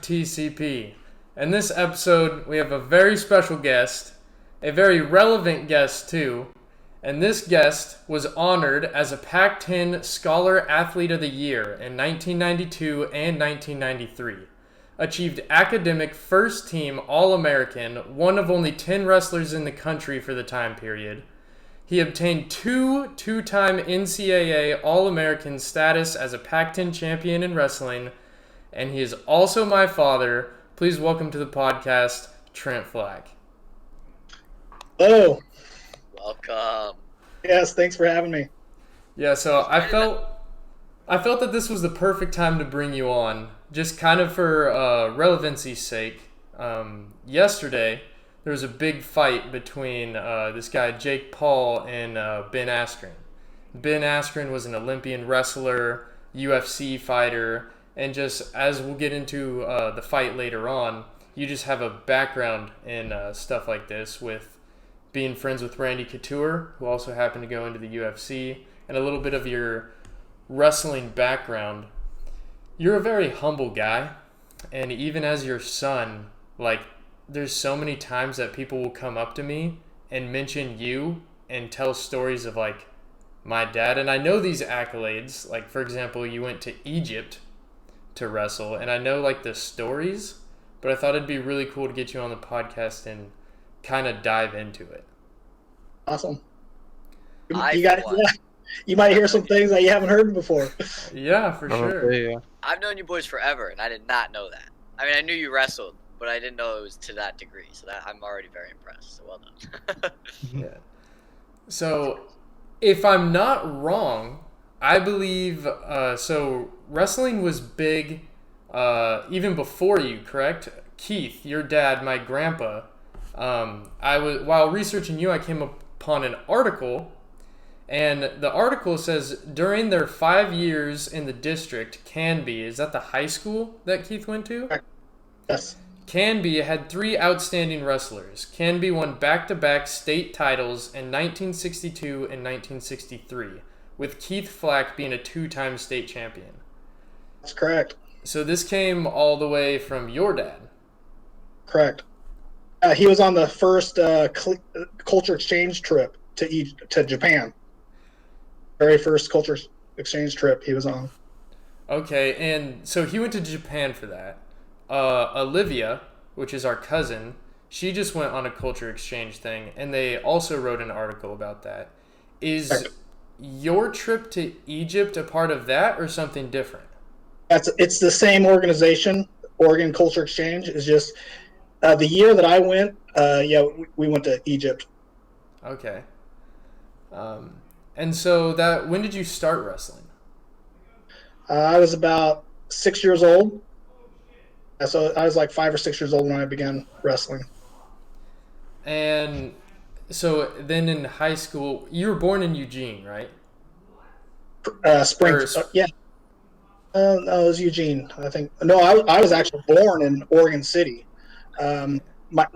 TCP. In this episode, we have a very special guest, a very relevant guest too, and this guest was honored as a Pac-10 Scholar Athlete of the Year in 1992 and 1993. Achieved academic first-team All-American, one of only 10 wrestlers in the country for the time period. He obtained two-time NCAA All-American status as a Pac-10 Champion in wrestling, and he is also my father. Please welcome to the podcast, Trent Flack. Hello. Welcome. Yes, thanks for having me. Yeah, so I felt that this was the perfect time to bring you on, just kind of for relevancy's sake. Yesterday, there was a big fight between this guy Jake Paul and Ben Askren. Ben Askren was an Olympian wrestler, UFC fighter, and just as we'll get into the fight later on, you just have a background in stuff like this with being friends with Randy Couture, who also happened to go into the UFC, and a little bit of your wrestling background. You're a very humble guy, and even as your son, like, there's so many times that people will come up to me and mention you and tell stories of, like, my dad. And I know these accolades, like, for example, you went to Egypt to wrestle, and I know, like, the stories, but I thought it'd be really cool to get you on the podcast and kind of dive into it. Awesome. You might hear some things that you haven't heard before. Yeah, for sure. Yeah. I've known you boys forever, and I did not know that. I mean, I knew you wrestled, but I didn't know it was to that degree. So that I'm already very impressed. So well done. Yeah. So, if I'm not wrong, I believe so. Wrestling was big even before you, correct? Keith, your dad, my grandpa. While researching you, I came upon an article, and the article says during their 5 years in the district, Canby, is that the high school that Keith went to? Yes. Canby had 3 outstanding wrestlers. Canby won back-to-back state titles in 1962 and 1963, with Keith Flack being a 2-time state champion. That's correct. So this came all the way from your dad. Correct. He was on the first culture exchange trip to Japan. Very first culture exchange trip he was on. Okay, and so he went to Japan for that. Olivia, which is our cousin, she just went on a culture exchange thing, and they also wrote an article about that. Is your trip to Egypt a part of that or something different? It's the same organization, Oregon Culture Exchange. Is just the year that I went, we went to Egypt. Okay. And so when did you start wrestling? I was about 6 years old. So I was like 5 or 6 years old when I began wrestling. And so then in high school, you were born in Eugene, right? Spring. Yeah. No, it was Eugene, I think. No, I was actually born in Oregon City. My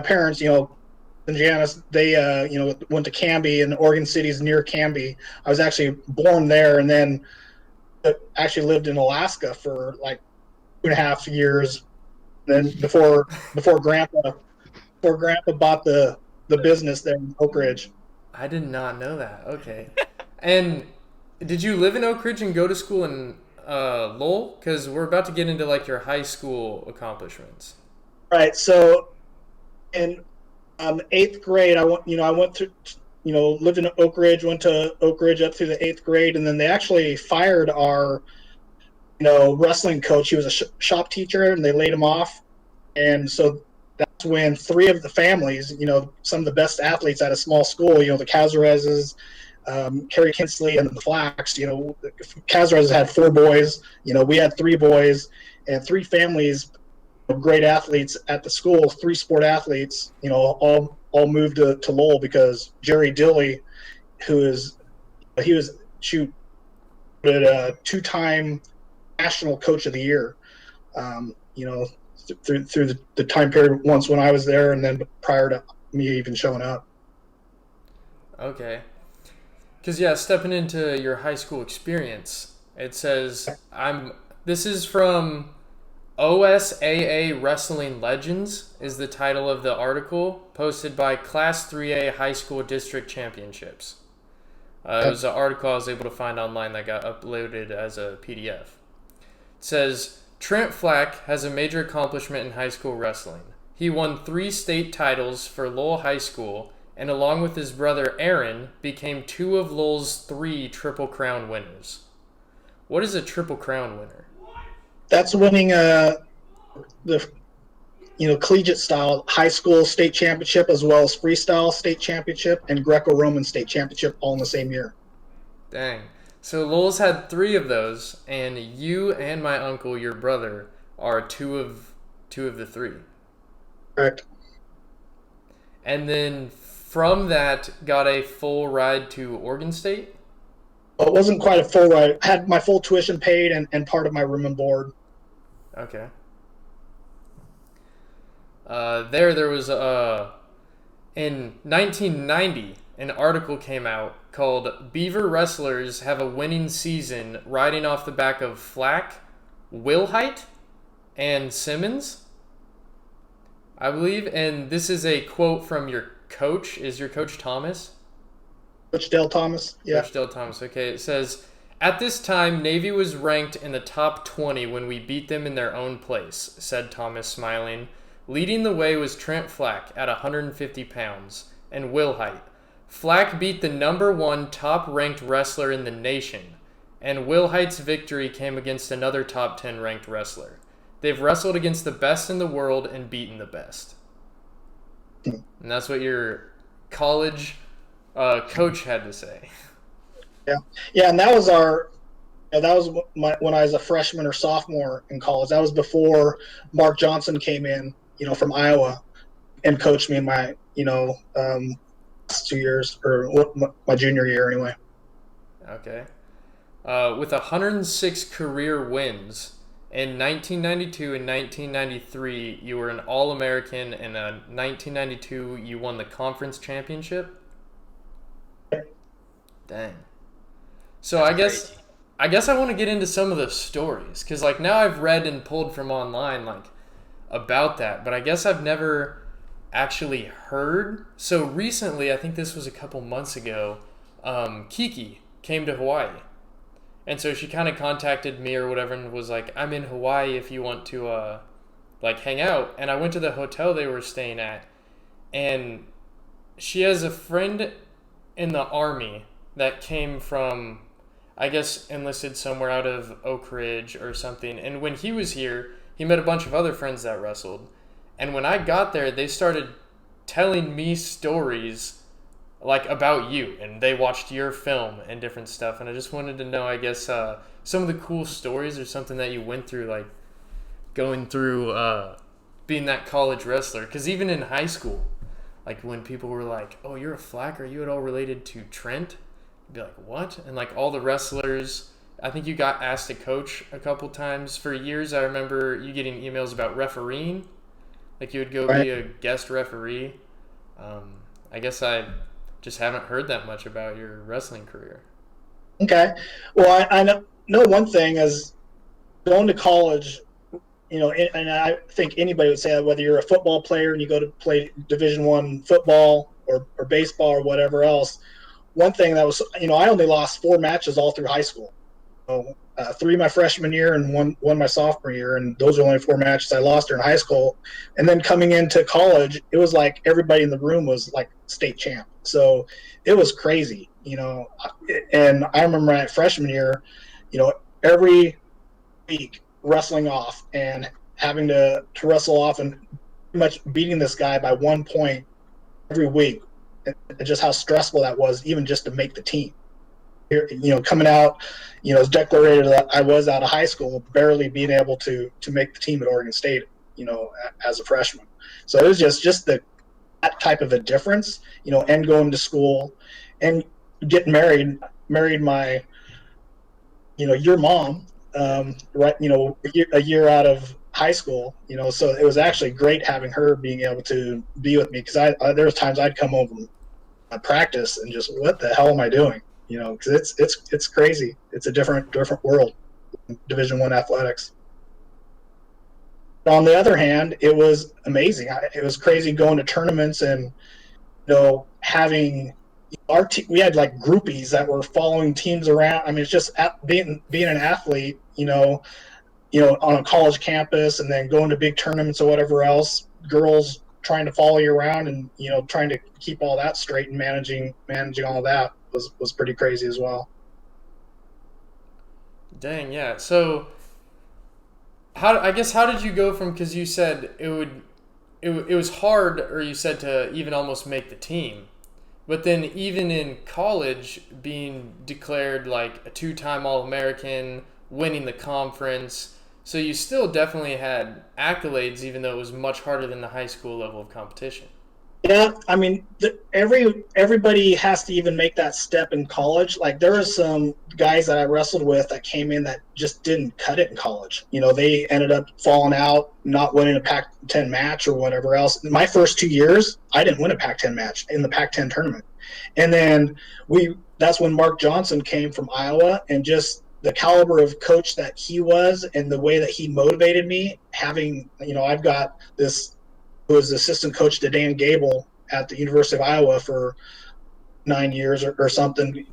parents, and Janice, they went to Canby, and Oregon City is near Canby. I was actually born there, and then actually lived in Alaska for like 2.5 years. Then before Grandpa bought the business there in Oak Ridge. I did not know that. Okay. And did you live in Oak Ridge and go to school in Lowell? Because we're about to get into like your high school accomplishments. Right. So in 8th grade, I went through, lived in Oak Ridge, went to Oak Ridge up through the 8th grade, and then they actually fired our, wrestling coach. He was a shop teacher, and they laid him off. And so that's when 3 of the families, some of the best athletes at a small school, the Cazarezes, Kerry Kinsley, and the Flacks, Cazarez had 4 boys, we had 3 boys, and 3 families, great athletes at the school, 3 sport athletes, all moved to Lowell because Jerry Dilley, he was a 2-time national coach of the year, through the time period once when I was there, and then prior to me even showing up. Okay. Because, stepping into your high school experience, it says, this is from OSAA Wrestling Legends is the title of the article posted by Class 3A High School District Championships. It was an article I was able to find online that got uploaded as a PDF. It says, Trent Flack has a major accomplishment in high school wrestling. He won 3 state titles for Lowell High School, and along with his brother Aaron, became 2 of Lowell's 3 Triple Crown winners. What is a Triple Crown winner? That's winning the collegiate style high school state championship, as well as freestyle state championship and Greco-Roman state championship all in the same year. Dang. So Lowell's had 3 of those, and you and my uncle, your brother, are two of the 3. Correct. And then from that, got a full ride to Oregon State? Well, it wasn't quite a full ride. I had my full tuition paid and part of my room and board. Okay. There was in 1990, an article came out called "Beaver Wrestlers Have a Winning Season Riding Off the Back of Flack, Wilhite, and Simmons," I believe. And this is a quote from your coach. Is your coach Thomas? Coach Dale Thomas. Yeah. Coach Dale Thomas. Okay. It says, "At this time, Navy was ranked in the top 20 when we beat them in their own place," said Thomas, smiling. "Leading the way was Trent Flack at 150 pounds, and Wilhite. Flack beat the number 1 top-ranked wrestler in the nation, and Wilhite's victory came against another top 10 ranked wrestler. They've wrestled against the best in the world and beaten the best." And that's what your college coach had to say. Yeah, and that was when I was a freshman or sophomore in college. That was before Mark Johnson came in, from Iowa, and coached me in my, last 2 years, or my junior year anyway. Okay. With 106 career wins, in 1992 and 1993, you were an All-American, and in 1992, you won the conference championship? Dang. So I guess I want to get into some of the stories, because now I've read and pulled from online about that, but I guess I've never actually heard. So recently, I think this was a couple months ago, Kiki came to Hawaii, and so she kind of contacted me or whatever and was like, "I'm in Hawaii if you want to hang out." And I went to the hotel they were staying at, and she has a friend in the Army that came from, I guess, enlisted somewhere out of Oak Ridge or something. And when he was here, he met a bunch of other friends that wrestled. And when I got there, they started telling me stories about you, and they watched your film and different stuff. And I just wanted to know, I guess, some of the cool stories or something that you went through, going through being that college wrestler. Because even in high school, when people were like, "Oh, you're a Flack, are you at all related to Trent?" You'd be like, "What?" And all the wrestlers, I think you got asked to coach a couple times. For years, I remember you getting emails about refereeing. You would go be a guest referee. I guess I just haven't heard that much about your wrestling career. Okay. Well, I know one thing is going to college, and I think anybody would say that, whether you're a football player and you go to play Division I football or baseball or whatever else. One thing that was, I only lost 4 matches all through high school. So, 3 my freshman year and one my sophomore year, and those are only 4 matches I lost during high school. And then coming into college, it was like everybody in the room was state champ. So it was crazy, And I remember my freshman year, every week wrestling off and having to wrestle off and pretty much beating this guy by 1 point every week. And just how stressful that was, even just to make the team. Coming out, as declared that I was out of high school, barely being able to make the team at Oregon State, as a freshman. So it was just that type of a difference, and going to school and getting married my, your mom, right, a year out of high school, so it was actually great having her being able to be with me, because there was times I'd come over and practice and just, what the hell am I doing? Because it's crazy. It's a different world, Division I athletics. On the other hand, it was amazing. It was crazy going to tournaments and having we had like groupies that were following teams around. I mean, it's just being an athlete, on a college campus, and then going to big tournaments or whatever else. Girls trying to follow you around, and trying to keep all that straight and managing all that was pretty crazy as well. Dang, yeah. So, how did you go from, because you said it was hard, or you said to even almost make the team, but then even in college, being declared like a 2-time All-American, winning the conference, so you still definitely had accolades, even though it was much harder than the high school level of competition. Yeah, I mean, everybody has to even make that step in college. Like, there are some guys that I wrestled with that came in that just didn't cut it in college. They ended up falling out, not winning a Pac-10 match or whatever else. In my first 2 years, I didn't win a Pac-10 match in the Pac-10 tournament. And then that's when Mark Johnson came from Iowa, and just the caliber of coach that he was and the way that he motivated me, having, I've got this, who was assistant coach to Dan Gable at the University of Iowa for 9 years or something,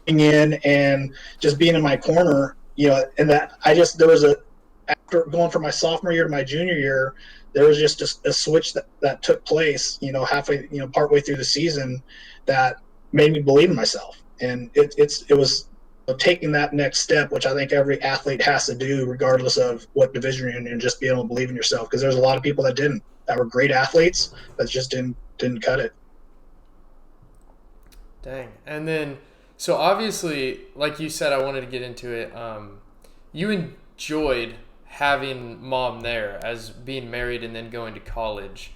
in and just being in my corner, and that after going from my sophomore year to my junior year, there was just a switch that took place, halfway, partway through the season, that made me believe in myself. And it was taking that next step, which I think every athlete has to do, regardless of what division you're in, and just being able to believe in yourself. Because there's a lot of people that were great athletes, but just didn't cut it. Dang. And then, so obviously, like you said, I wanted to get into it. You enjoyed having mom there as being married and then going to college.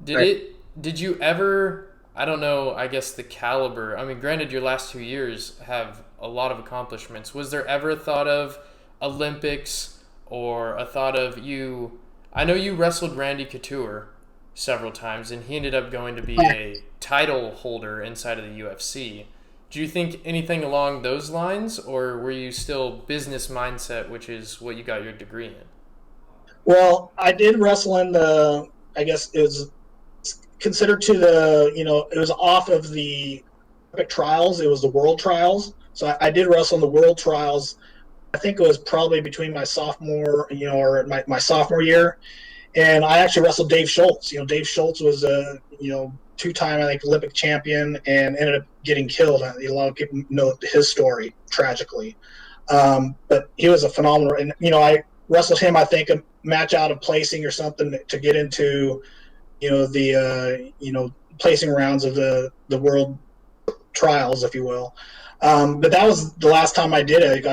Did you ever, I don't know, I guess the caliber, I mean, granted, your last 2 years have a lot of accomplishments. Was there ever a thought of Olympics, or a thought of I know you wrestled Randy Couture several times, and he ended up going to be a title holder inside of the UFC. Do you think anything along those lines, or were you still business mindset, which is what you got your degree in? Well, I did wrestle in I guess it was considered to it was off of the Olympic trials. It was the world trials. So I did wrestle in the world trials. I think it was probably between my sophomore, or my sophomore year. And I actually wrestled Dave Schultz. Dave Schultz was a, 2-time, I think, Olympic champion, and ended up getting killed. A lot of people know his story, tragically. But he was a phenomenal, and, I wrestled him, I think, a match out of placing or something to get into, the placing rounds of the world trials, if you will. But that was the last time I did it.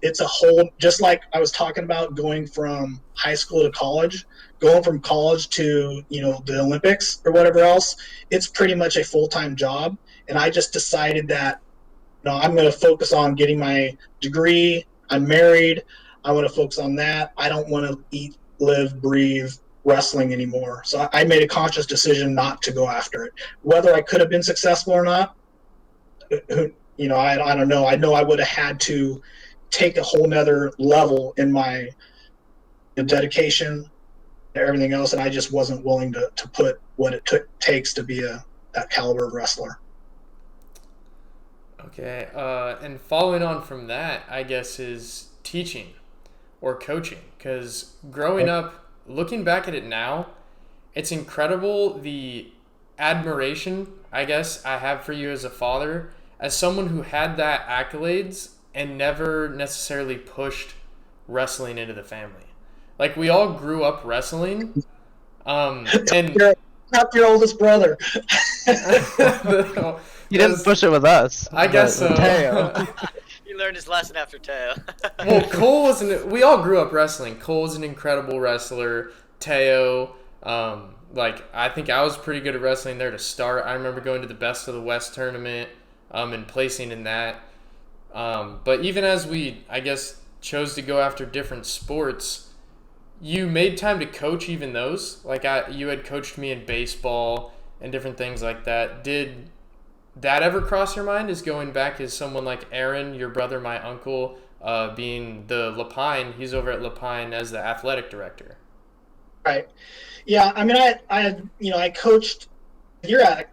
It's a whole, just like I was talking about going from high school to college, going from college to, the Olympics or whatever else, it's pretty much a full-time job. And I just decided that, I'm going to focus on getting my degree. I'm married. I want to focus on that. I don't want to eat, live, breathe wrestling anymore. So I made a conscious decision not to go after it. Whether I could have been successful or not, I don't know. I know I would have had to take a whole nother level in my dedication and everything else, and I just wasn't willing to put what it takes to be that caliber of wrestler. Okay, and following on from that, I guess, is teaching or coaching. Because growing up, looking back at it now, it's incredible the admiration, I guess, I have for you as a father, as someone who had that accolades and never necessarily pushed wrestling into the family. Like, we all grew up wrestling. And Not your oldest brother. You didn't push it with us. I guess so. He learned his lesson after Teo. Well, Cole was we all grew up wrestling. Cole was an incredible wrestler. Teo, I think I was pretty good at wrestling there to start. I remember going to the Best of the West tournament and placing in that. But even as we, I guess, chose to go after different sports, you made time to coach even those. Like, you had coached me in baseball and different things like that. Did that ever cross your mind, as going back as someone like Aaron, your brother, my uncle, being the Lapine, he's over at Lapine as the athletic director? Right. Yeah. I mean, I had, I coached.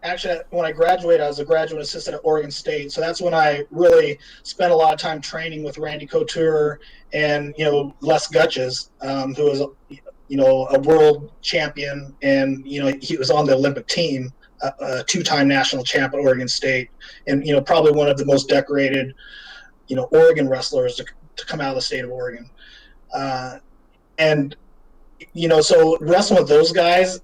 Actually, when I graduated, I was a graduate assistant at Oregon State. So that's when I really spent a lot of time training with Randy Couture and, Les Gutches, who was, a world champion. And, he was on the Olympic team, a two-time national champ at Oregon State. And, probably one of the most decorated, Oregon wrestlers to come out of the state of Oregon. And, so wrestling with those guys,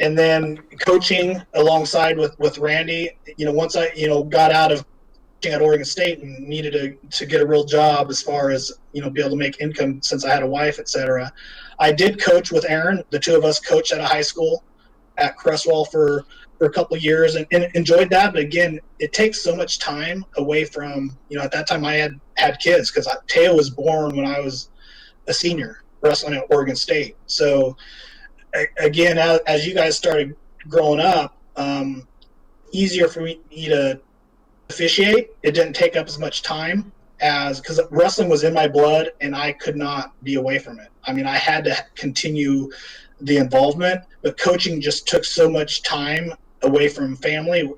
and then coaching alongside with Randy, once I, got out of at Oregon State and needed to get a real job as far as, be able to make income since I had a wife, etc. I did coach with Aaron. The two of us coached at a high school at Cresswell for a couple of years and enjoyed that. But again, it takes so much time away from, at that time I had kids because Teo was born when I was a senior wrestling at Oregon State. So again, as you guys started growing up, easier for me to officiate. It didn't take up as much time because wrestling was in my blood and I could not be away from it. I mean, I had to continue the involvement, but coaching just took so much time away from family,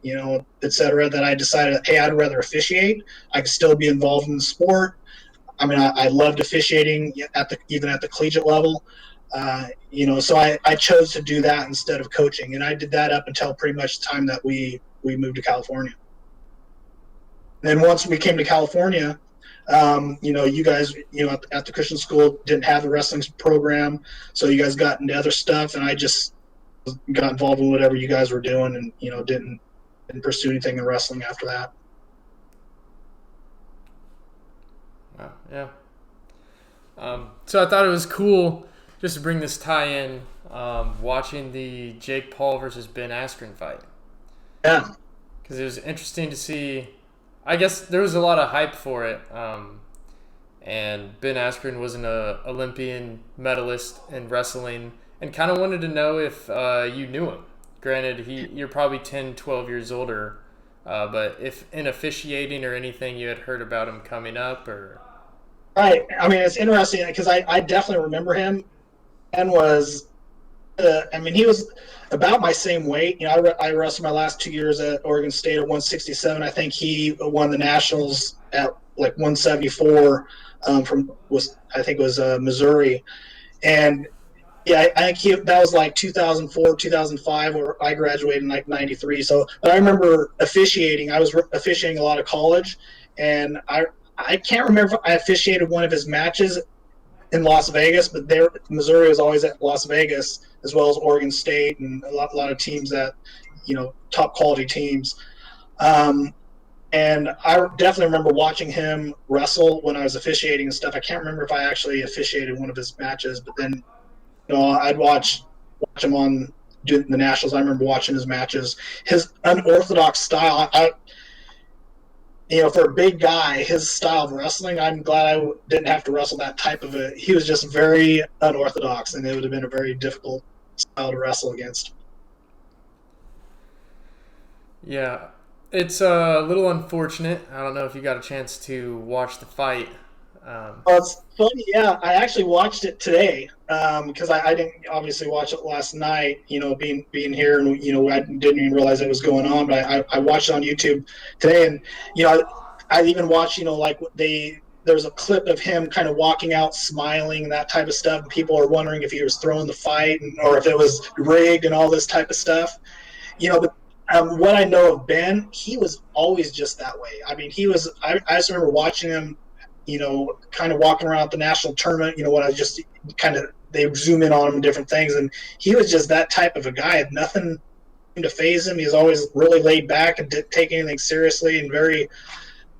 et cetera, that I decided, hey, I'd rather officiate. I could still be involved in the sport. I mean, I loved officiating even at the collegiate level. So I chose to do that instead of coaching, and I did that up until pretty much the time that we moved to California. And then once we came to California, you guys, at the Christian school didn't have a wrestling program, so you guys got into other stuff, and I just got involved in whatever you guys were doing, and didn't pursue anything in wrestling after that. Wow, yeah. So I thought it was cool just to bring this tie in, watching the Jake Paul versus Ben Askren fight. Yeah. Because it was interesting to see. I guess there was a lot of hype for it. And Ben Askren was an Olympian medalist in wrestling, and kind of wanted to know if you knew him. Granted, you're probably 10, 12 years older, but if in officiating or anything you had heard about him coming up or... Right. I mean, it's interesting because I definitely remember him and was, he was about my same weight. I wrestled my last 2 years at Oregon State at 167. I think he won the nationals at like 174 from Missouri. And yeah, I think that was like 2004, 2005, where I graduated in like 93. So, but I remember officiating. I was officiating a lot of college, and I can't remember if I officiated one of his matches in Las Vegas, but Missouri was always at Las Vegas, as well as Oregon State and a lot of teams that, top quality teams. And I definitely remember watching him wrestle when I was officiating and stuff. I can't remember if I actually officiated one of his matches, but then, I'd watch him on the Nationals. I remember watching his matches. His unorthodox style, for a big guy, his style of wrestling, I'm glad I didn't have to wrestle that type of it. He was just very unorthodox, and it would have been a very difficult style to wrestle against. Yeah, it's a little unfortunate. I don't know if you got a chance to watch the fight. Well, it's funny, yeah. I actually watched it today because I didn't obviously watch it last night, being here, and, I didn't even realize it was going on, but I watched it on YouTube today, and, I even watched, there's a clip of him kind of walking out smiling and that type of stuff, and people are wondering if he was throwing the fight or if it was rigged and all this type of stuff. But what I know of Ben, he was always just that way. I mean, I just remember watching him, kind of walking around at the national tournament, when I just kind of, they zoom in on him and different things. And he was just that type of a guy. Had nothing to faze him. He was always really laid back and didn't take anything seriously, and very,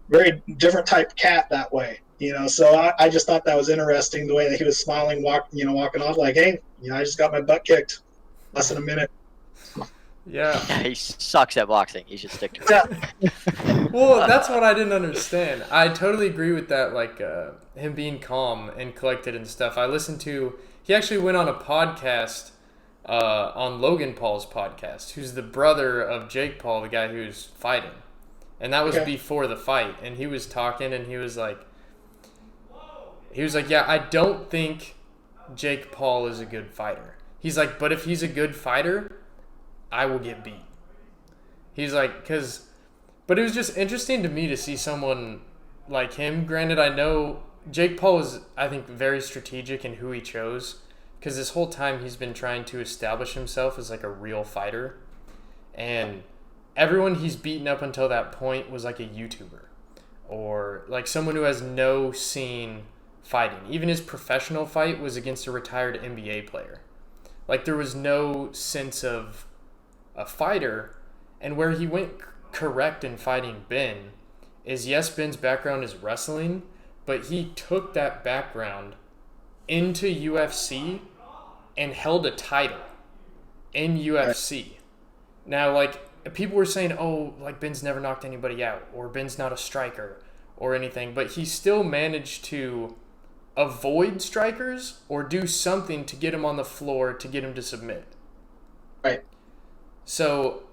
very different type cat that way. So I just thought that was interesting, the way that he was smiling, walking off like, hey, I just got my butt kicked less than a minute. Yeah. Yeah, he sucks at boxing. He should stick to it. Well, that's what I didn't understand. I totally agree with that, like him being calm and collected and stuff. He actually went on a podcast on Logan Paul's podcast, who's the brother of Jake Paul, the guy who's fighting. And that was before the fight. And he was talking, and he was like, yeah, I don't think Jake Paul is a good fighter. He's like, but if he's a good fighter, I will get beat. He's like, but it was just interesting to me to see someone like him. Granted, I know Jake Paul was, I think, very strategic in who he chose, because this whole time he's been trying to establish himself as like a real fighter. And everyone he's beaten up until that point was like a YouTuber or like someone who has no scene fighting. Even his professional fight was against a retired NBA player. Like there was no sense of a fighter. And where he went correct in fighting Ben is, yes, Ben's background is wrestling, but he took that background into UFC and held a title in UFC. Now, like, people were saying, oh, like Ben's never knocked anybody out, or Ben's not a striker or anything, but he still managed to avoid strikers or do something to get him on the floor to get him to submit. Right. So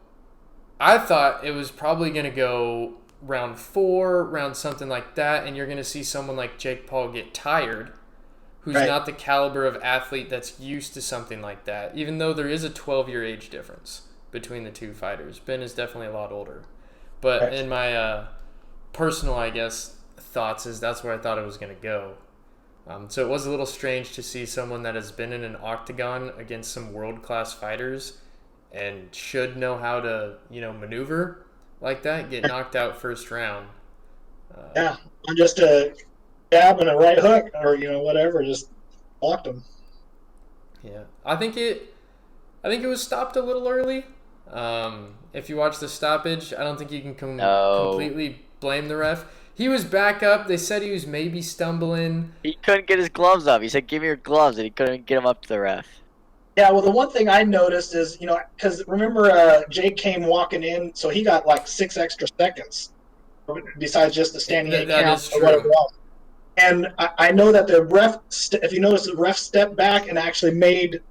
I thought it was probably going to go round 4, round something like that, and you're going to see someone like Jake Paul get tired, who's not the caliber of athlete that's used to something like that, even though there is a 12-year age difference between the two fighters. Ben is definitely a lot older. But in my personal, I guess, thoughts is that's where I thought it was going to go. So it was a little strange to see someone that has been in an octagon against some world-class fighters and should know how to, maneuver like that, get knocked out first round. I'm just a jab and a right hook or, whatever, just blocked him. Yeah. I think it was stopped a little early. If you watch the stoppage, I don't think you can completely blame the ref. He was back up. They said he was maybe stumbling. He couldn't get his gloves up. He said, give me your gloves, and he couldn't get them up to the ref. Yeah, well, the one thing I noticed is, because remember Jake came walking in, so he got like 6 extra seconds besides just the standing 8 count or whatever else. And I know that the ref, if you notice, the ref stepped back and actually made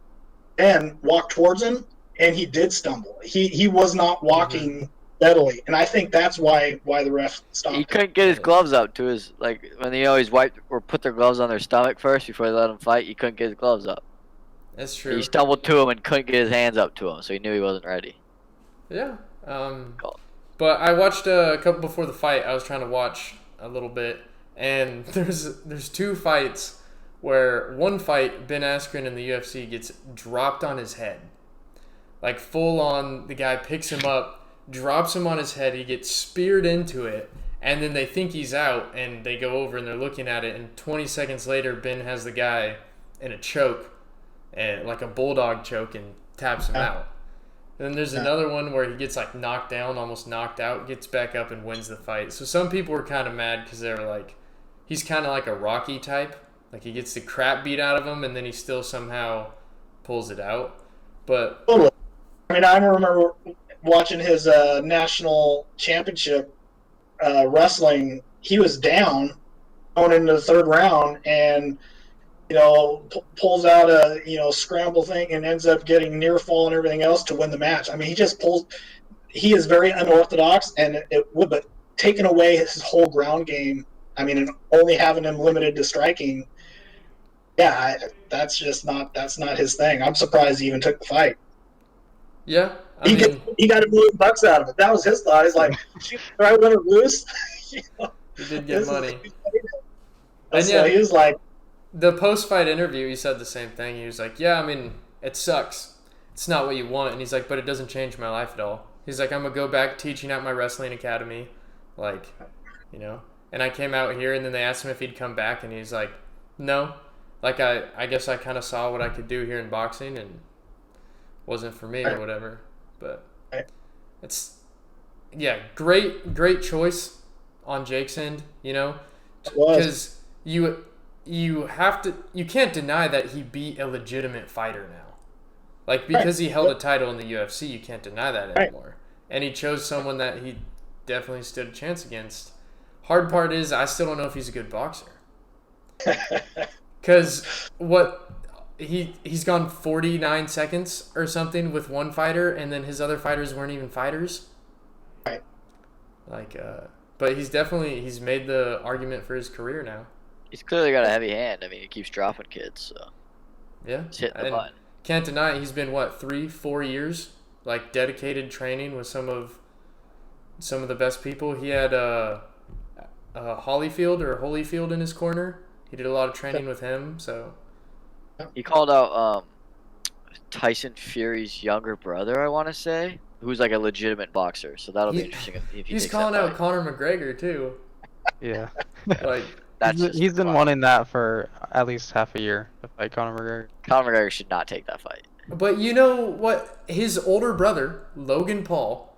Ben walk towards him, and he did stumble. He was not walking steadily, and I think that's why the ref stopped. He couldn't get his gloves up to his, like, when they always wipe or put their gloves on their stomach first before they let him fight, he couldn't get his gloves up. That's true. He stumbled to him and couldn't get his hands up to him, so he knew he wasn't ready. Yeah. But I watched a couple before the fight. I was trying to watch a little bit, and there's 2 fights where one fight, Ben Askren in the UFC gets dropped on his head. Like full on, the guy picks him up, drops him on his head, he gets speared into it, and then they think he's out, and they go over and they're looking at it, and 20 seconds later, Ben has the guy in a choke, and like a bulldog choke, and taps him out. And then there's another one where he gets like knocked down, almost knocked out, gets back up and wins the fight. So some people were kind of mad because they were like, he's kind of like a Rocky type. Like he gets the crap beat out of him and then he still somehow pulls it out. But totally. I mean, I remember watching his national championship wrestling. He was down going into the 3rd round and pulls out a scramble thing and ends up getting near fall and everything else to win the match. I mean, he just pulls. He is very unorthodox, and but taking away his whole ground game. I mean, and only having him limited to striking. Yeah, that's not his thing. I'm surprised he even took the fight. Yeah, he got $1 million out of it. That was his thought. He's like, should I win or lose? He did get money. And so he was like. The post-fight interview, he said the same thing. He was like, yeah, I mean, it sucks. It's not what you want. And he's like, but it doesn't change my life at all. He's like, I'm going to go back teaching at my wrestling academy. Like, And I came out here, and then they asked him if he'd come back, and he's like, no. Like, I guess I kind of saw what I could do here in boxing, and wasn't for me or whatever. But it's, great choice on Jake's end, Because you can't deny that he beat a legitimate fighter now. Like, because he held a title in the UFC, you can't deny that anymore. And he chose someone that he definitely stood a chance against. Hard part is, I still don't know if he's a good boxer. Because he's gone 49 seconds or something with one fighter, and then his other fighters weren't even fighters. Right. Like, but he's made the argument for his career now. He's clearly got a heavy hand. I mean, he keeps dropping kids, so. Yeah. Just hitting the And button. can't deny it, he's been, 3-4 years, like, dedicated training with some of the best people. He had Holyfield in his corner. He did a lot of training with him, so. He called out Tyson Fury's younger brother, I want to say, who's like a legitimate boxer. So that'll be interesting if he He's takes calling that out fight. Conor McGregor, too. Yeah. Like, He's been wanting that for at least half a year to fight Conor McGregor. Conor McGregor should not take that fight. but you know what? His older brother, Logan Paul,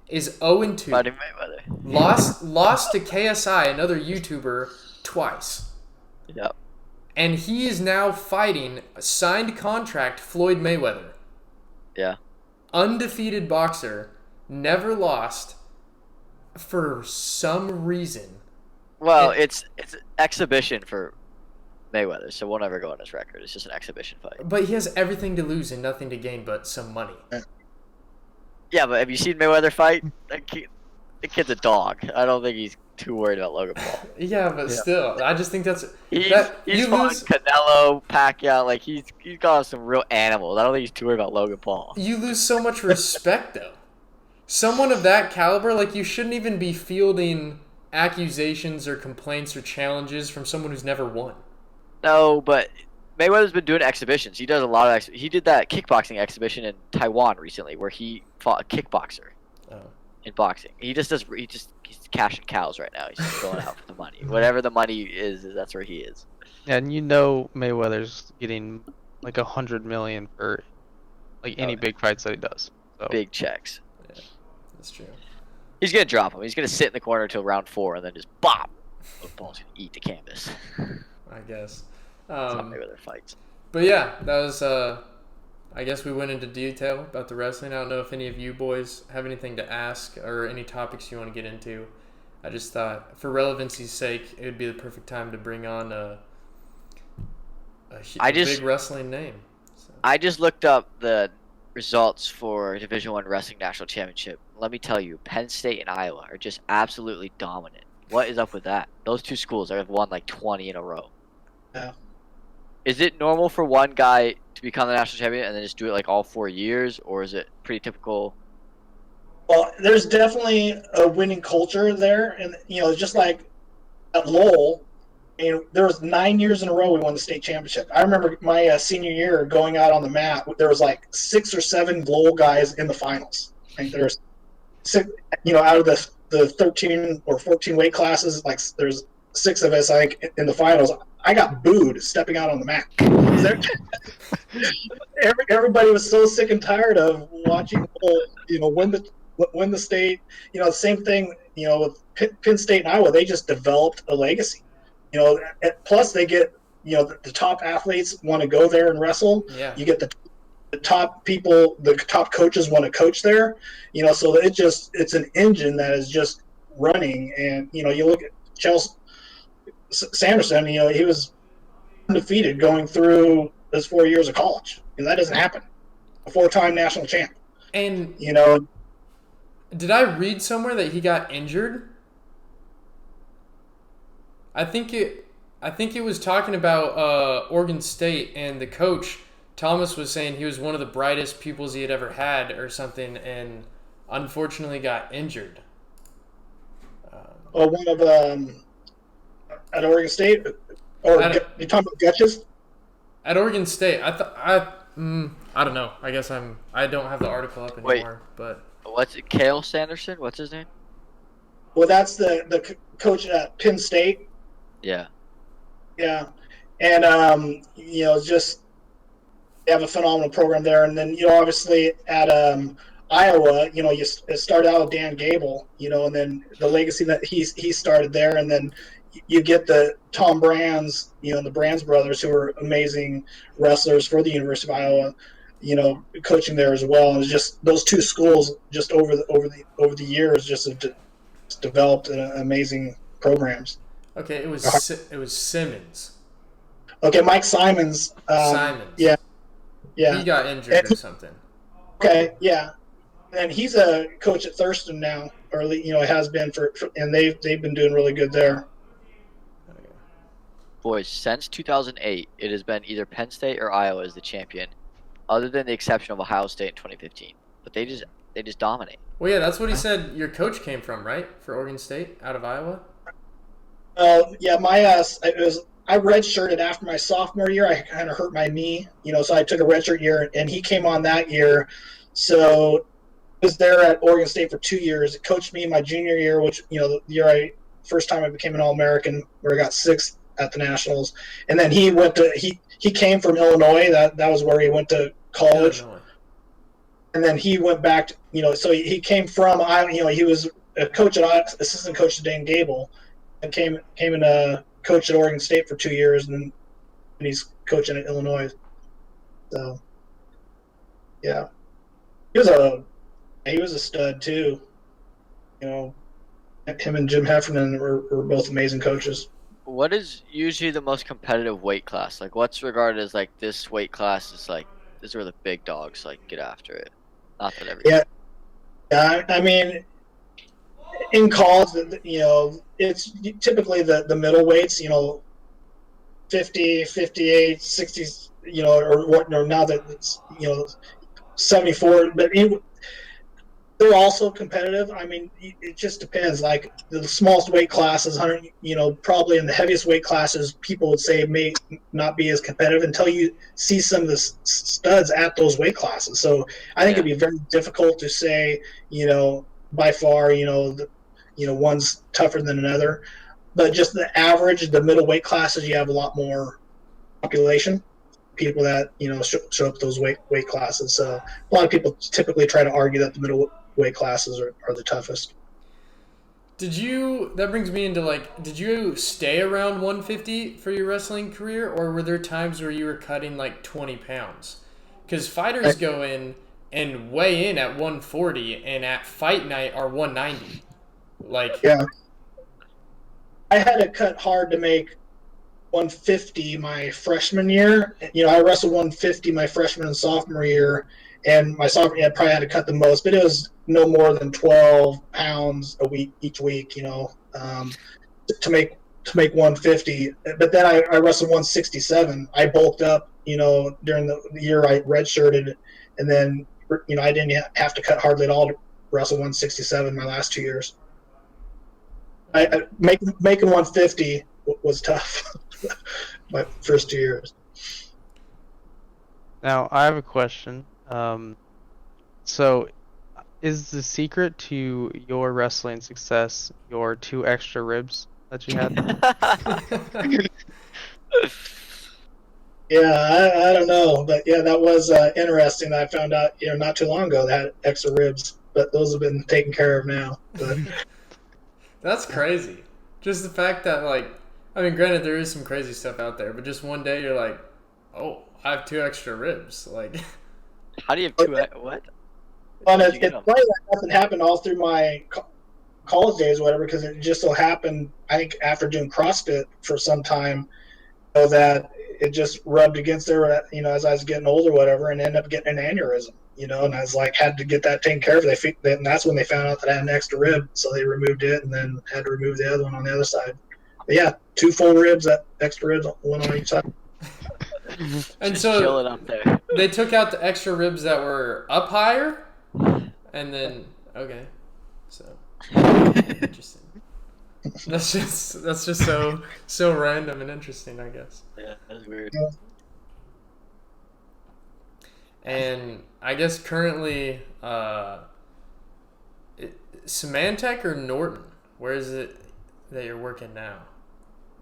is 0-2. Fighting Mayweather. Lost to KSI, another YouTuber, twice. Yep. And he is now fighting a signed contract Floyd Mayweather. Yeah. Undefeated boxer, never lost for some reason. Well, it's an exhibition for Mayweather, so we'll never go on his record. It's just an exhibition fight. But he has everything to lose and nothing to gain but some money. Yeah, but have you seen Mayweather fight? That kid's a dog. I don't think he's too worried about Logan Paul. Yeah, but still, I just think that's... He's you fought lose, Canelo, Pacquiao. Like he's got some real animals. I don't think he's too worried about Logan Paul. you lose so much respect, though. Someone of that caliber, like, you shouldn't even be fielding accusations or complaints or challenges from someone who's never won. No, but Mayweather's been doing exhibitions. He does a lot of he did that kickboxing exhibition in Taiwan recently, where he fought a kickboxer in boxing. He's cashing cows right now. He's just going out for the money. Whatever the money is, that's where he is. Yeah, and you know Mayweather's getting like $100 million for like any big fights that he does. So. Big checks. Yeah, that's true. He's gonna drop him. He's gonna sit in the corner until round 4 and then just bop. The ball's gonna eat the canvas. I guess. That's how Mayweather fights. But yeah, that was, I guess we went into detail about the wrestling. I don't know if any of you boys have anything to ask or any topics you want to get into. I just thought, for relevancy's sake, it would be the perfect time to bring on a big wrestling name. So. I just looked up the results for Division I Wrestling National Championship. Let me tell you, Penn State and Iowa are just absolutely dominant. What is up with that? Those two schools have won like 20 in a row. Yeah. Is it normal for one guy to become the national champion and then just do it like all 4 years, or is it pretty typical? Well, there's definitely a winning culture there, and just like at Lowell, there was 9 years in a row we won the state championship. I remember my senior year going out on the mat. There was like 6 or 7 Lowell guys in the finals. I think there's 6, out of the 13 or 14 weight classes, like there's 6 of us, I think, in the finals. I got booed stepping out on the mat. Everybody was so sick and tired of watching people, win the state. The same thing, with Penn State and Iowa. They just developed a legacy. Plus they get, the top athletes want to go there and wrestle. Yeah. You get the top people, the top coaches want to coach there. So it's an engine that is just running. And you look at Chelsea Sanderson. He was undefeated going through his 4 years of college. That doesn't happen. A 4-time national champ. And did I read somewhere that he got injured? I think it was talking about Oregon State, and the coach Thomas was saying he was one of the brightest pupils he had ever had or something, and unfortunately got injured. One of at Oregon State, or you talking about Gutches? At Oregon State, I don't know. I guess I don't have the article up anymore. But what's it? Cale Sanderson? What's his name? Well, that's the coach at Penn State. Yeah. Yeah, and just they have a phenomenal program there, and then obviously at Iowa, you start out with Dan Gable, and then the legacy that he started there, and then you get the Tom Brands, the Brands brothers, who are amazing wrestlers for the University of Iowa, coaching there as well. And it's just those two schools, just over the years, just have developed amazing programs. Okay, it was Simmons. Okay, Mike Simons. Simons. Yeah. He got injured or something. Okay, yeah, and he's a coach at Thurston now, or has been for and they've been doing really good there. boys, since 2008, it has been either Penn State or Iowa as the champion, other than the exception of Ohio State in 2015. But they just dominate. Well, yeah, that's what he said your coach came from, right? For Oregon State, out of Iowa? Yeah, I redshirted after my sophomore year. I kind of hurt my knee, so I took a redshirt year, and he came on that year. So I was there at Oregon State for 2 years. It coached me my junior year, which, the year first time I became an All-American, where I got sixth at the Nationals. And then he came from Illinois. That was where he went to college. Illinois. And then he went back to, so he came from, he was a coach assistant coach to Dane Gable, and came and coached at Oregon State for 2 years, and he's coaching at Illinois. So, yeah, he was a stud too. Him and Jim Heffernan were both amazing coaches. What is usually the most competitive weight class? Like, what's regarded as like this weight class is like this is where the big dogs like get after it. Not that every. Yeah, I mean, in college, it's typically the middle weights, 50, 58, 60, or now that it's, 74, but they're also competitive. I mean, it just depends. Like the smallest weight classes, 100, probably in the heaviest weight classes, people would say may not be as competitive until you see some of the studs at those weight classes. So I think it'd be very difficult to say, by far, one's tougher than another. But just the average, the middle weight classes, you have a lot more population, people that, show up those weight classes. So a lot of people typically try to argue that the middle weight classes are the toughest. That brings me into did you stay around 150 for your wrestling career, or were there times where you were cutting 20 pounds? Because fighters go in and weigh in at 140 and at fight night are 190. Yeah. I had to cut hard to make 150 my freshman year. I wrestled 150 my freshman and sophomore year, and my sophomore year I probably had to cut the most, but it was no more than 12 pounds a week each week, to make 150. But then I wrestled 167. I bulked up, during the year I redshirted, and then I didn't have to cut hardly at all to wrestle 167 my last 2 years. Making 150 was tough. My first 2 years. Now, I have a question. So, is the secret to your wrestling success your 2 extra ribs that you had? Yeah, I don't know. But, yeah, that was interesting. I found out, not too long ago that I had extra ribs. But those have been taken care of now. But. That's crazy. Just the fact that, granted, there is some crazy stuff out there, but just one day you're like, oh, I have 2 extra ribs. How do you have 2? What? Well, it's funny that nothing happened all through my college days or whatever, because it just so happened, I think, after doing CrossFit for some time, that it just rubbed against there, as I was getting older or whatever, and ended up getting an aneurysm, and I was had to get that taken care of. And that's when they found out that I had an extra rib, so they removed it and then had to remove the other one on the other side. But yeah, 2 full ribs, that extra ribs, one on each side. And just so chilling up there. They took out the extra ribs that were up higher, and then so interesting. That's just so random and interesting, I guess. Yeah, that's weird. And I guess currently, Symantec or Norton? Where is it that you're working now?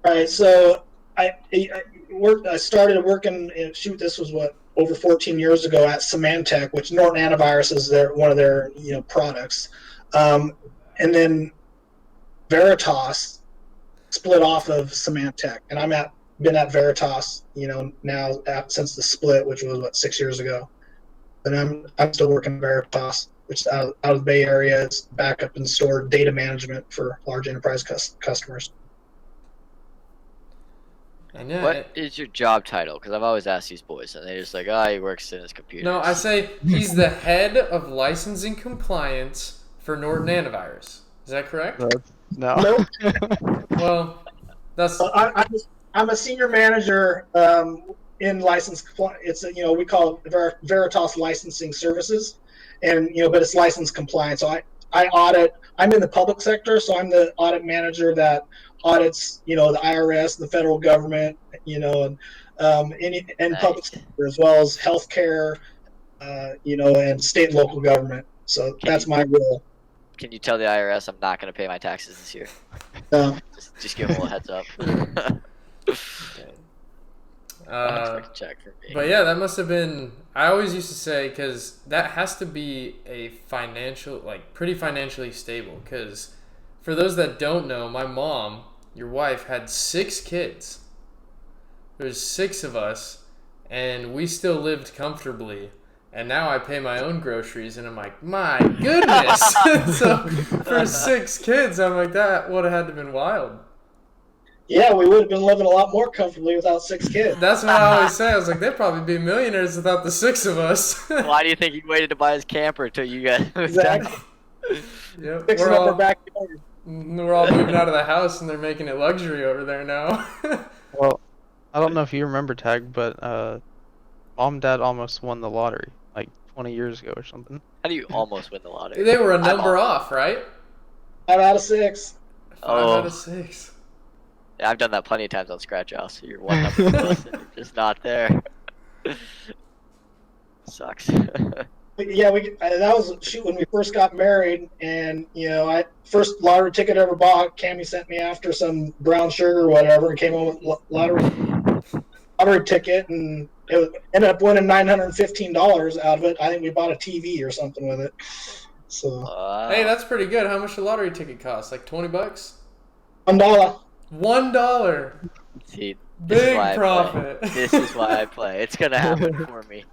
All right, so I started working. This was over 14 years ago at Symantec, which Norton Antivirus is one of their products, and then Veritas split off of Symantec, and been at Veritas, now since the split, which was 6 years ago. And I'm still working at Veritas, which is out of the Bay Area. It's backup and store data management for large enterprise customers. What is your job title? Because I've always asked these boys, and they're just like, he works in his computer. No, I say he's the head of licensing compliance for Norton Antivirus. Is that correct? No. Well, that's. I'm a senior manager in license. It's we call it Veritas Licensing Services, and but it's license compliant. So I audit. I'm in the public sector, so I'm the audit manager that audits the IRS, the federal government, and Nice. public sector as well as healthcare, and state and local government. So that's my role. Can you tell the IRS I'm not going to pay my taxes this year? Just give them a little heads up. Check for me. But yeah, that must have been. I always used to say, because that has to be a pretty financially stable. Because for those that don't know, my mom, your wife, had 6 kids. There's 6 of us, and we still lived comfortably. And now I pay my own groceries, and I'm like, my goodness! So for 6 kids, I'm like, that would have had to have been wild. Yeah, we would have been living a lot more comfortably without 6 kids. That's what I always say. I was like, they'd probably be millionaires without the 6 of us. Why do you think he waited to buy his camper until you guys moved Exactly. out? Yep. Fixing up our backyard. We're all moving out of the house, and they're making it luxury over there now. Well, I don't know if you remember, Tag, but Mom and Dad almost won the lottery like 20 years ago or something. How do you almost win the lottery? They were a number off, right? 5 out of 6. 5 out of 6. Yeah, I've done that plenty of times on Scratch House. You're one number close and you're just not there. Sucks. Yeah, that was when we first got married, and I first lottery ticket I ever bought. Cammie sent me after some brown sugar or whatever, and came home with lottery ticket, and ended up winning $915 out of it. I think we bought a TV or something with it. So hey, that's pretty good. How much a lottery ticket cost? Like $20? $1. $1. See, Big profit. This is why I play. It's gonna happen for me.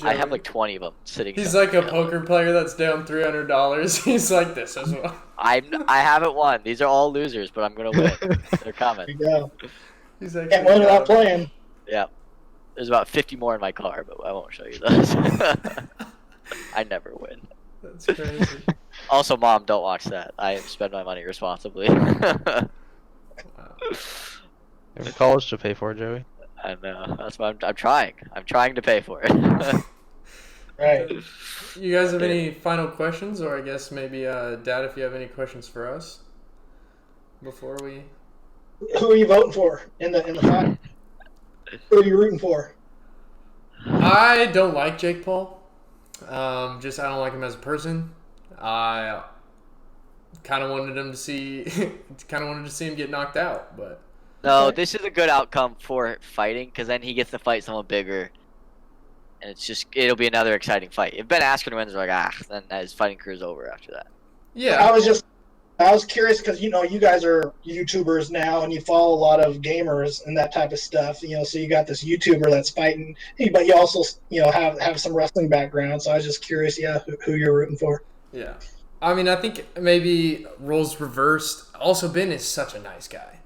I have like 20 of them sitting. He's like a poker player that's down $300. He's like, this as well. I haven't won. These are all losers, but I'm gonna win. They're coming. Yeah. He's actually Can't win without playing. Yeah. There's about 50 more in my car, but I won't show you those. I never win. That's crazy. Also, Mom, don't watch that. I spend my money responsibly. Wow. You have college to pay for, Joey. I know. That's why I'm trying. I'm trying to pay for it. Right. You guys have any final questions, or I guess maybe Dad, if you have any questions for us before we. Who are you voting for in the final? Who are you rooting for? I don't like Jake Paul. I don't like him as a person. I kind of wanted him to see him get knocked out, but. No, this is a good outcome for fighting, because then he gets to fight someone bigger, and it'll be another exciting fight. If Ben Askren wins, we're like, then his fighting career is over after that. Yeah. I was curious because you guys are YouTubers now, and you follow a lot of gamers and that type of stuff. So you got this YouTuber that's fighting, but you also have some wrestling background. So I was just curious, who you're rooting for. Yeah, I mean, I think maybe roles reversed. Also, Ben is such a nice guy.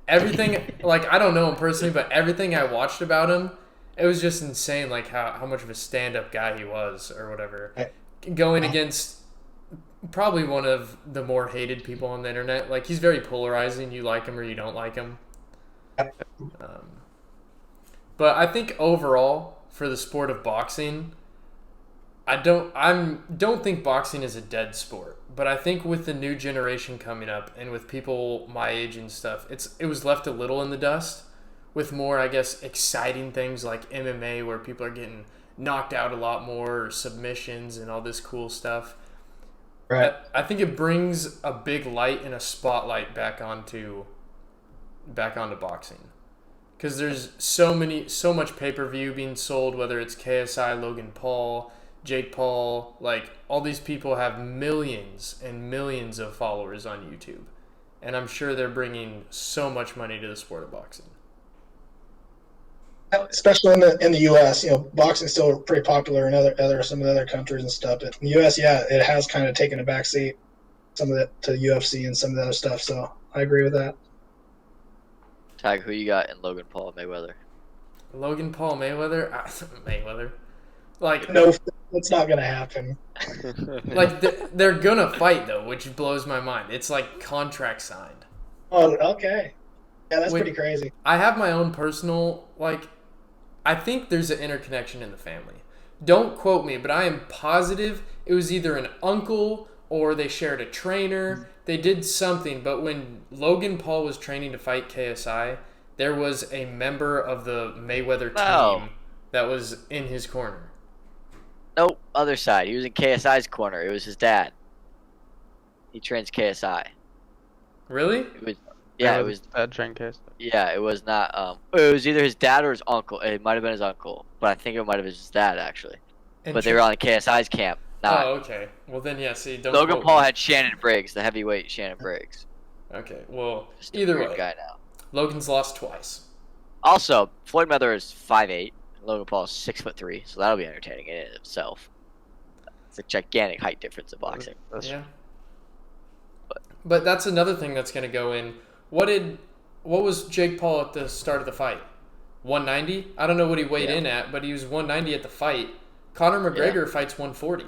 Everything, like, I don't know him personally, but everything I watched about him, it was just insane, like how much of a stand-up guy he was or whatever. Going against probably one of the more hated people on the internet. Like, he's very polarizing. You like him or you don't like him. But I think overall, for the sport of boxing, I don't think boxing is a dead sport. But I think with the new generation coming up and with people my age and stuff, it was left a little in the dust with more, I guess, exciting things like MMA, where people are getting knocked out a lot more, or submissions and all this cool stuff. Right. I think it brings a big light and a spotlight back onto boxing, because there's so much pay-per-view being sold, whether it's KSI, Logan Paul, Jake Paul, like, all these people have millions and millions of followers on YouTube, and I'm sure they're bringing so much money to the sport of boxing. Especially in the U.S., boxing's still pretty popular in some of the other countries and stuff. But in the U.S., it has kind of taken a backseat, some of that to UFC and some of the other stuff. So I agree with that. Tag, who you got in Logan Paul Mayweather? Logan Paul Mayweather? Mayweather. Like, no, it's not gonna happen. Like, they're gonna fight though, which blows my mind. It's like contract signed. Oh, okay. Yeah, that's pretty crazy. I have my own personal, I think there's an interconnection in the family. Don't quote me, but I am positive it was either an uncle or they shared a trainer. They did something, but when Logan Paul was training to fight KSI, there was a member of the Mayweather team that was in his corner. Nope, other side. He was in KSI's corner. It was his dad. He trains KSI. Really? It was, yeah, it was. Dad trained KSI. Yeah, it was not. It was either his dad or his uncle. It might have been his uncle, but I think it might have been his dad actually. But they were on KSI's camp. Not. Oh, okay. Well then, yeah. See, don't Logan Paul had Shannon Briggs, the heavyweight Shannon Briggs. Okay. Well, Just a either weird way, guy now. Logan's lost twice. Also, Floyd Mayweather is 5'8", and Logan Paul is 6'3", so that'll be entertaining in and of itself. It's a gigantic height difference in boxing. Yeah. But that's another thing that's going to go in. What was Jake Paul at the start of the fight? 190? I don't know what he weighed in at, but he was 190 at the fight. Conor McGregor fights 140.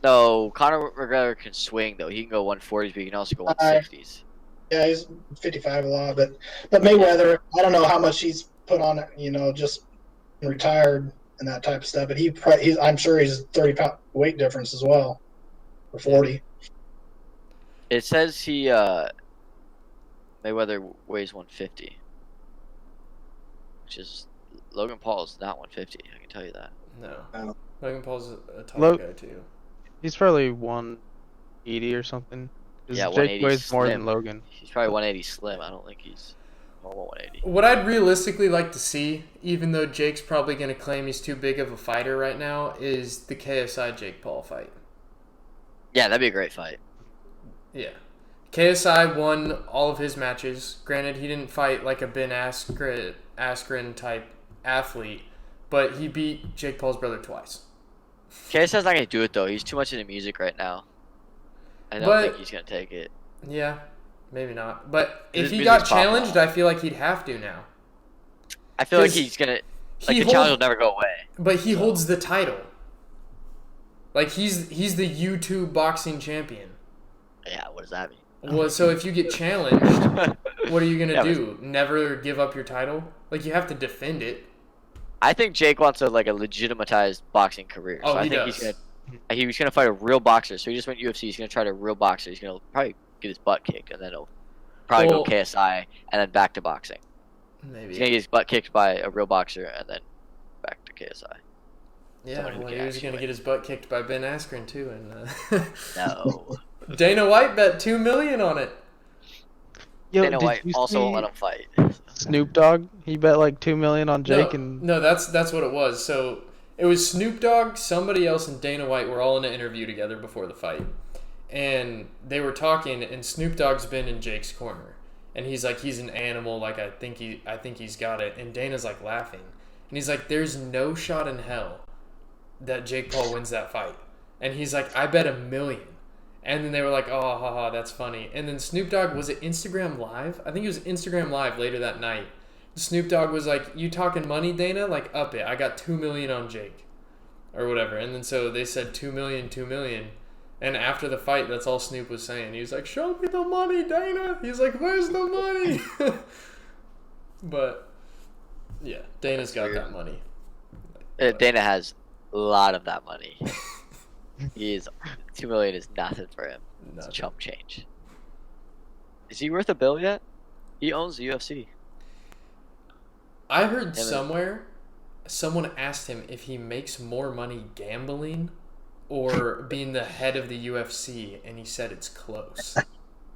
No, Conor McGregor can swing though. He can go 140s, but he can also go 160s. Yeah, he's 55 a lot, but Mayweather, I don't know how much he's put on it. Just retired and that type of stuff. But I'm sure he's 30-pound weight difference as well, or 40. It says Mayweather weighs 150, which is Logan Paul is not 150. I can tell you that. No. Logan Paul's a tall guy too. He's probably 180 or something. Yeah, Jake weighs more than Logan. He's probably 180 slim. I don't think he's normal 180. What I'd realistically like to see, even though Jake's probably going to claim he's too big of a fighter right now, is the KSI Jake Paul fight. Yeah, that'd be a great fight. Yeah. KSI won all of his matches. Granted, he didn't fight like a Ben Askren type athlete, but he beat Jake Paul's brother twice. KSI's not going to do it, though. He's too much into music right now. I don't think he's going to take it. Yeah, maybe not. But if he got challenged, I feel like he'd have to now. I feel like he's going to... the challenge will never go away. But he holds the title. Like, he's the YouTube boxing champion. Yeah, what does that mean? Well, so if you get challenged, what are you going to do? Never give up your title? Like, you have to defend it. I think Jake wants a legitimatized boxing career. Oh, so I think he's gonna fight a real boxer. So he just went UFC. He's gonna try to real boxer. He's gonna probably get his butt kicked, and then he'll probably go KSI, and then back to boxing. Maybe he's gonna get his butt kicked by a real boxer, and then back to KSI. Yeah, well, he was gonna get his butt kicked by Ben Askren too, and no. Dana White bet $2 million on it. Yo, Dana White also won't let him fight. Snoop Dogg, he bet like $2 million on Jake, No, that's what it was. So it was Snoop Dogg, somebody else, and Dana White were all in an interview together before the fight, and they were talking. And Snoop Dogg's been in Jake's corner, and he's like, he's an animal. Like I think he's got it. And Dana's like laughing, and he's like, there's no shot in hell that Jake Paul wins that fight. And he's like, I bet $1 million. And then they were like, oh, haha, that's funny. And then Snoop Dogg, was it Instagram Live? I think it was Instagram Live later that night. Snoop Dogg was like, you talking money, Dana? Like, up it. I got $2 million on Jake. Or whatever. And then so they said $2 million, $2 million. And after the fight, that's all Snoop was saying. He was like, show me the money, Dana. He's like, where's the money? But, yeah, Dana's got that money. Dana has a lot of that money. $2 million is nothing for him. It's chump change. Is he worth a bill yet? He owns the UFC. I heard somewhere someone asked him if he makes more money gambling or being the head of the UFC, and he said it's close.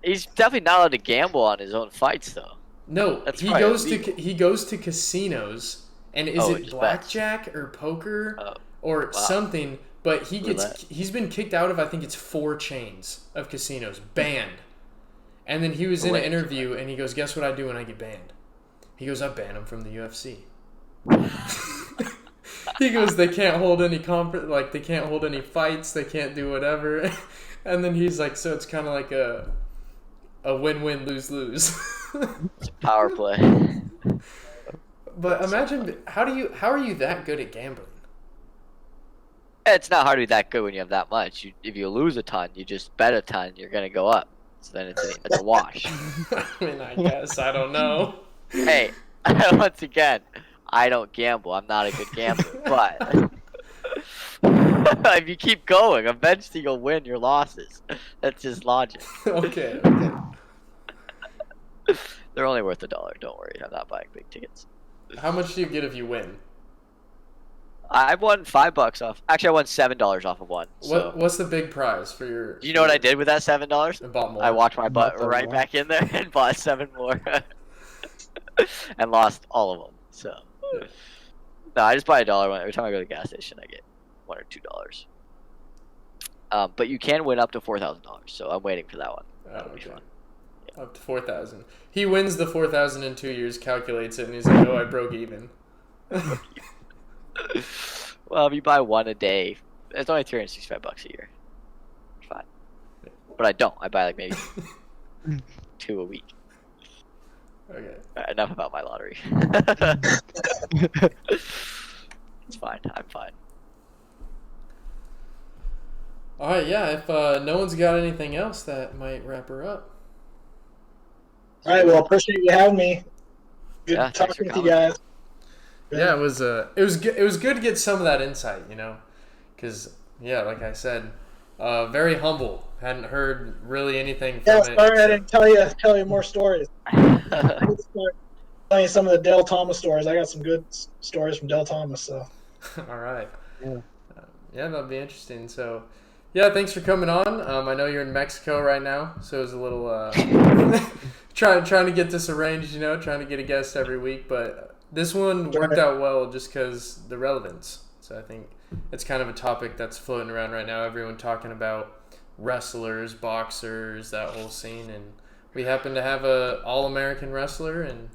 He's definitely not allowed to gamble on his own fights, though. No, he goes to casinos, and is it blackjack or poker or something? But he's been kicked out of, I think it's 4 chains of casinos, banned. And then he was in an interview, and he goes, guess what I do when I get banned? He goes, I ban them from the UFC. He goes, they can't hold any they can't hold any fights, they can't do whatever. And then he's like, so it's kind of like a win-win, lose-lose. It's a power play. But imagine, how are you that good at gambling? It's not hard to be that good when you have that much. If you lose a ton, you just bet a ton, you're going to go up. So then it's a wash. I mean, I guess. I don't know. Hey, once again, I don't gamble. I'm not a good gambler. But if you keep going, eventually you'll win your losses. That's just logic. Okay. They're only worth $1. Don't worry. I'm not buying big tickets. How much do you get if you win? I won $5 off. Actually, I won $7 off of one. So. What's the big prize for your? Do you know what I did with that $7? I bought more. I walked my butt Bought right more. back in there and bought 7 more, and lost all of them. So, no, I just buy $1 every time I go to the gas station. I get $1 or $2. But you can win up to $4,000. So I'm waiting for that one. That'll be fun. Up to 4,000. He wins the 4,000 in 2 years, calculates it, and he's like, "Oh, I broke even." Well, if you buy one a day, it's only $365 a year. It's fine. But I don't. I buy like maybe 2 a week. Okay. All right, enough about my lottery. It's fine. I'm fine. All right, yeah. If no one's got anything else, that might wrap her up. All right. Well, appreciate you having me. Good Yeah, thanks for talking with you coming. guys. Yeah, it was good to get some of that insight, because like I said, very humble. Hadn't heard really anything from Yeah, it. sorry I didn't tell you more stories. Tell you some of the Del Thomas stories. I got some good stories from Del Thomas. So. All right. Yeah. Yeah, that'll be interesting. So, yeah, thanks for coming on. I know you're in Mexico right now, so it was a little trying to get this arranged. Trying to get a guest every week, but this one worked out well just because the relevance. So I think it's kind of a topic that's floating around right now. Everyone talking about wrestlers, boxers, that whole scene, and we happen to have a All-American wrestler and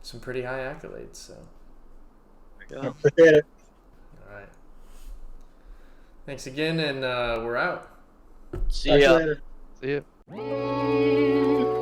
some pretty high accolades. So, Appreciate it. all right. Thanks again, and we're out. See Talk to you ya. later. See ya.